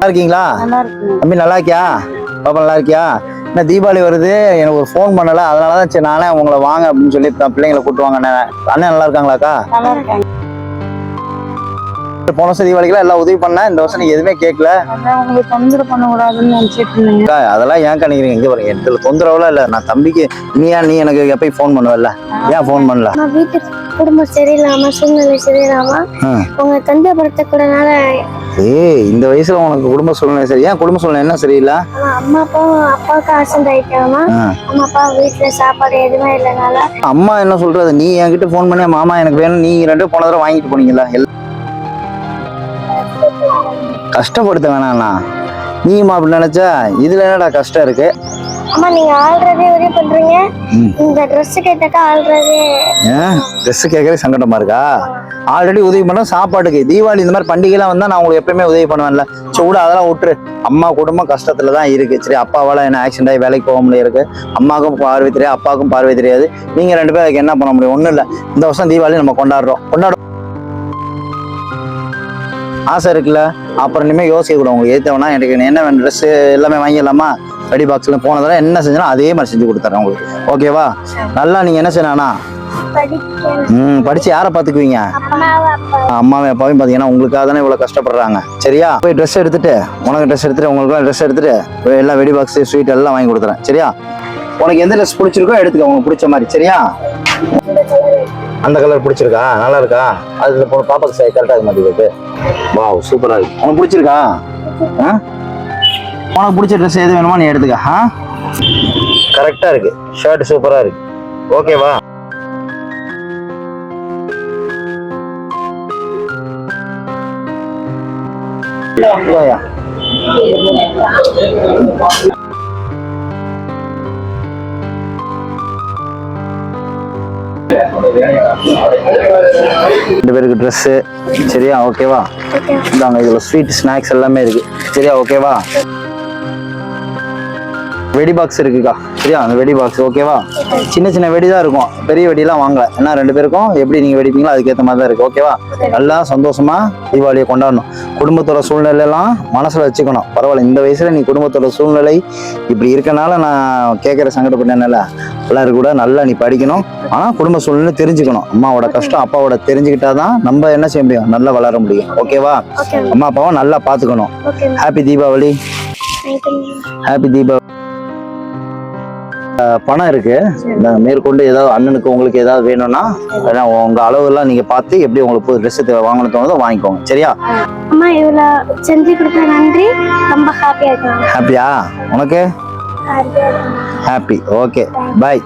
நல்லா இருக்கீங்களா? தம்பி நல்லா இருக்கியா? பாப்பா நல்லா இருக்கியா? என்ன தீபாவளி வருது, எனக்கு ஒரு ஃபோன் பண்ணல, அதனாலதான் சரி நானே உங்களை வாங்க அப்படின்னு சொல்லி பிள்ளைங்களை கூட்டு வாங்க. அண்ணன் நல்லா இருக்காங்களாக்கா? போன வருஷம் தீபாவளிக்கு எல்லாம் உதவி பண்ண, இந்த வருஷம் நீங்க எதுவுமே கேட்கல. உங்களுக்கு தொந்தரவு பண்ண கூடாதுன்னு நினைச்சிட்டு இருந்தீங்க. அதெல்லாம் ஏன் கணிக்கிறீங்க? இங்க பாருங்க, இதுல தொந்தரவுலாம் இல்ல. நான் தம்பிக்கு நீ எனக்கு எப்பயும் ஃபோன் பண்ணுவல, ஏன் ஃபோன் பண்ணல? வீட்டுக்கு குடும்பம் சரியில்லாம, சூழ்நிலை சரியில்லாம உங்க தொந்தரப்படுத்தக்கூடனால. இந்த வயசுல உனக்கு குடும்ப சூழ்நிலை சரி? ஏன் குடும்ப சூழ்நிலை என்ன சரியில்லை? அம்மா அப்பாவுக்கு ஆக்சிடென்ட் ஆயிட்டாங்க. அம்மா அப்பா வீட்டுல சாப்பாடு எதுவுமே இல்லைனால. அம்மா என்ன சொல்றது? நீ என்கிட்ட ஃபோன் பண்ணி மாமா எனக்கு வேணும், நீ 2 போன தடவை வாங்கிட்டு போனீங்களா? கஷ்டப்படுத்த வேணாண்ணா, நீமா அப்படி நினைச்சா இதுல என்னடா கஷ்டம் இருக்கு? அம்மா நீங்க ஆல்ரெடி உதவி பண்றீங்க, இந்த ட்ரெஸ் கேட்டாக்கா ஆல்ரெடி ட்ரெஸ் கேட்கறே சங்கடமா இருக்கா? ஆல்ரெடி உதவி பண்ண சாப்பாட்டுக்கு. தீபாவளி இந்த மாதிரி பண்டிகைலாம் வந்தா நான் உங்களுக்கு எப்பயுமே உதவி பண்ணுவேன்ல. சூட அதெல்லாம் விட்டுரு. அம்மா குடும்பம் கஷ்டத்துல தான் இருக்கு. சரி, அப்பாவால என்ன ஆக்சிடென்ட் ஆகி வேலைக்கு போக முடியாது இருக்கு. அம்மாவுக்கும் பார்வை தெரியாது, அப்பாவுக்கும் பார்வை தெரியாது. நீங்க 2 பேரும் அதுக்கு என்ன பண்ண முடியும்? ஒண்ணும் இல்ல, இந்த வருஷம் தீபாவளி நம்ம கொண்டாடுறோம். ஆசை இருக்குல்ல, அப்புறம் இனிமேல் யோசிக்க கூட. உங்களுக்கு ஏற்றவனா எனக்கு என்ன வேணும், ட்ரெஸ் எல்லாமே வாங்கிடலாமா? ரெடி பாக்ஸ்ல போன தடவை என்ன செஞ்சாலும் அதே மாதிரி செஞ்சு கொடுத்துறேன் உங்களுக்கு. ஓகேவா? நல்லா நீங்க என்ன செய்யணா படிச்சு யாரை பாத்துக்குவீங்க? அம்மாவும் அப்பாவையும் பாத்தீங்கன்னா உங்களுக்காக தானே இவ்வளவு கஷ்டப்படுறாங்க. சரியா? போய் ட்ரெஸ் எடுத்துட்டு, உனக்கு ட்ரெஸ் எடுத்துட்டு, உங்களுக்கு ட்ரெஸ் எடுத்துட்டு எல்லாம் வெடி பாக்ஸ் ஸ்வீட் எல்லாம் வாங்கி கொடுத்துறேன். சரியா? உனக்கு எந்த ட்ரெஸ் பிடிச்சிருக்கோ எடுத்துக்க, உங்களுக்கு பிடிச்ச மாதிரி. சரியா? அந்த கலர் பிடிச்சிருக்கா? நல்லா இருக்கா? அது பாப்பாக்கு கரெக்டா இருக்க மாட்டேங்குது. வாவ், சூப்பரா இருக்கு. உனக்கு பிடிச்சிருக்கா? உனக்கு பிடிச்ச ட்ரெஸ் எது வேணுமோ நீ எடுத்துக்க. கரெக்டா இருக்கு, ஷர்ட் சூப்பரா இருக்கு. ஓகேவா? ரெண்டு பேருக்கு ட்ரெஸ். சரியா? ஓகேவா? இந்தாங்க, இதுல ஸ்வீட் ஸ்நாக்ஸ் எல்லாமே இருக்கு. சரியா? ஓகேவா? வெடி பாக்ஸ் இருக்குக்கா. சரியா? அந்த வெடி பாக்ஸ் ஓகேவா? சின்ன சின்ன வெடி தான் இருக்கும், பெரிய வெடிலாம் வாங்கல. ஏன்னா 2 பேருக்கும் எப்படி நீங்க வெடிப்பீங்களோ அதுக்கேற்ற மாதிரி தான் இருக்கு. ஓகேவா? நல்லா சந்தோஷமா தீபாவளியை கொண்டாடணும். குடும்பத்தோட சூழ்நிலை எல்லாம் மனசுல வச்சுக்கணும். பரவாயில்ல, இந்த வயசுல நீ குடும்பத்தோட சூழ்நிலை இப்படி இருக்கனால நான் கேட்கற சங்கடப்பட்டேன்ல. எல்லாரும் கூட நல்லா நீ படிக்கணும். ஆனா குடும்ப சூழ்நிலை தெரிஞ்சுக்கணும். அம்மாவோட கஷ்டம் அப்பாவோட தெரிஞ்சுக்கிட்டாதான் நம்ம என்ன செய்ய முடியும், நல்லா வளர முடியும். ஓகேவா? அம்மா அப்பாவை நல்லா பாத்துக்கணும். ஹாப்பி தீபாவளி. ஹாப்பி தீபாவளி. பணம் இருக்கு, மேற்கொண்டு ஏதாவது அண்ணனுக்கு உங்களுக்கு ஏதாவது வேணும்னா உங்க அளவு எல்லாம் நீங்க பார்த்து எப்படி உங்களுக்கு ட்ரெஸ் வாங்கணும் தோணுதோ வாங்கிக்கோங்க. சரியா? அம்மா இவ்வளவு செஞ்சு கொடுத்த நன்றி, ரொம்ப ஹாப்பியா இருக்கேன். ஹாப்பியா? உனக்கு ஹாப்பி? ஓகே, பாய்.